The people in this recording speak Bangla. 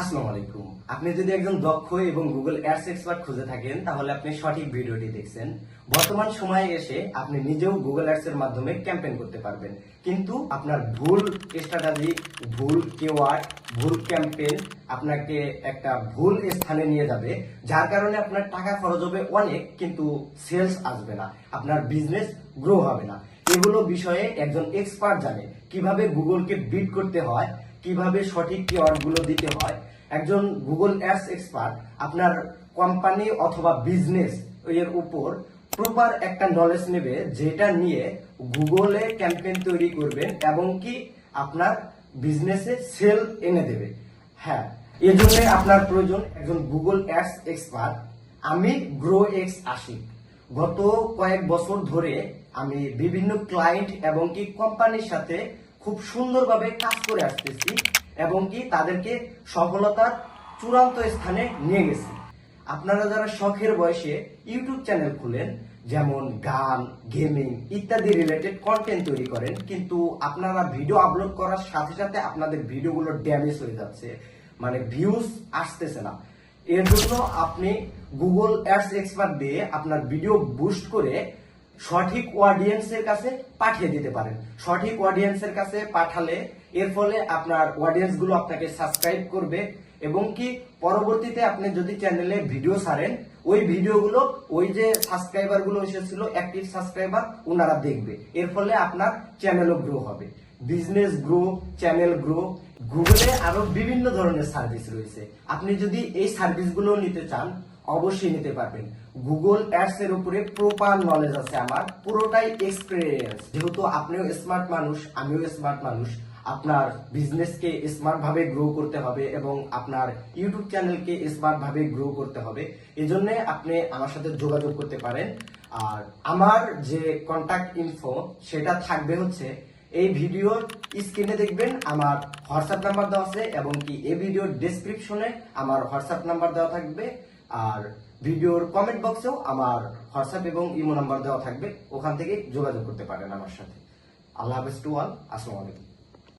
আসসালামু আলাইকুম। আপনি যদি একজন দক্ষ এবং গুগল অ্যাডস এক্সপার্ট খুঁজে থাকেন তাহলে আপনি সঠিক ভিডিওটি দেখছেন। বর্তমান সময়ে এসে আপনি নিজেও গুগল অ্যাডস এর মাধ্যমে ক্যাম্পেইন করতে পারবেন, কিন্তু আপনার ভুল স্ট্র্যাটেজি, ভুল কিওয়ার্ড, ভুল ক্যাম্পেইন আপনাকে একটা ভুল স্থানে নিয়ে যাবে, যার কারণে আপনার টাকা খরচ হবে অনেক, কিন্তু সেলস আসবে না, আপনার বিজনেস গ্রো হবে না। এগুলো বিষয়ে একজন এক্সপার্ট জানে কিভাবে গুগলকে বিট করতে হয়, কিভাবে সঠিক কিওয়ার্ড গুলো দিতে হয়। একজন গুগল অ্যাডস এক্সপার্ট আপনার কোম্পানি অথবা বিজনেস এর উপর প্রপার একটা নলেজ নেবে, যেটা নিয়ে গুগলে ক্যাম্পেইন তৈরি করবেন এবং কি আপনার বিজনেসে সেল এনে দেবে। হ্যাঁ, এর জন্য আপনার প্রয়োজন একজন গুগল অ্যাডস এক্সপার্ট। আমি গ্রো এক্স আশিক। গত কয়েক বছর ধরে আমি বিভিন্ন ক্লায়েন্ট এবং কি কোম্পানির সাথে খুব সুন্দরভাবে কাজ করে আসতেছি এবং কি তাদেরকে সফলতার চূড়ান্ত স্থানে নিয়ে গেছি। আপনারা যারা শখের বয়সে ইউটিউব চ্যানেল খুলেন, যেমন গান, গেমিং ইত্যাদি রিলেটেড কন্টেন্ট তৈরি করেন, কিন্তু আপনারা ভিডিও আপলোড করার সাথে সাথে আপনাদের ভিডিওগুলো ড্যামেজ হয়ে যাচ্ছে, মানে ভিউজ আসতেছে না। এর জন্য আপনি গুগল অ্যাডস এক্সপার্ট দিয়ে আপনার ভিডিও বুস্ট করে সঠিক অডিয়েন্সের কাছে পাঠিয়ে দিতে পারেন। সঠিক অডিয়েন্সের কাছে পাঠালে এর ফলে আপনার অডিয়েন্স গুলো আপনাকে সাবস্ক্রাইব করবে এবং কি পরবর্তীতে আপনি যদি চ্যানেলে ভিডিও ছাড়েন, ওই ভিডিওগুলো ওই যে সাবস্ক্রাইবার গুলো এসেছিল, অ্যাক্টিভ সাবস্ক্রাইবার, ওনারা দেখবে। এর ফলে আপনার চ্যানেলও গ্রো হবে, বিজনেস গ্রো, চ্যানেল গ্রো। গুগলে আরো বিভিন্ন ধরনের সার্ভিস রয়েছে, আপনি যদি এই সার্ভিসগুলো নিতে চান অবশ্যই নিতে পারবেন। গুগল অ্যাডস এর উপরে প্রপার নলেজ আছে আমার, পুরোটাই এক্সপেরিয়েন্স। যেহেতু আপনিও স্মার্ট মানুষ, আমিও স্মার্ট মানুষ, আপনার বিজনেসকে স্মার্ট ভাবে গ্রো করতে হবে এবং আপনার ইউটিউব চ্যানেলকে স্মার্ট ভাবে গ্রো করতে হবে। এজন্য আপনি আমার সাথে যোগাযোগ করতে পারেন। আর আমার যে কন্টাক্ট ইনফো সেটা থাকবে হচ্ছে এই ভিডিওর স্ক্রিনে দেখবেন, আমার হোয়াটসঅ্যাপ নাম্বার দেওয়া আছে এবং কি এই ভিডিওর ডেসক্রিপশনে আমার হোয়াটসঅ্যাপ নাম্বার দেওয়া থাকবে। আর ভিডিওর কমেন্ট বক্সেও আমার হোয়াটসঅ্যাপ এবং ইমো নাম্বার দেওয়া থাকবে, ওখান থেকে যোগাযোগ করতে পারেন আমার সাথে। আল্লাহ হাফেজ টু অল। আসসালামু আলাইকুম।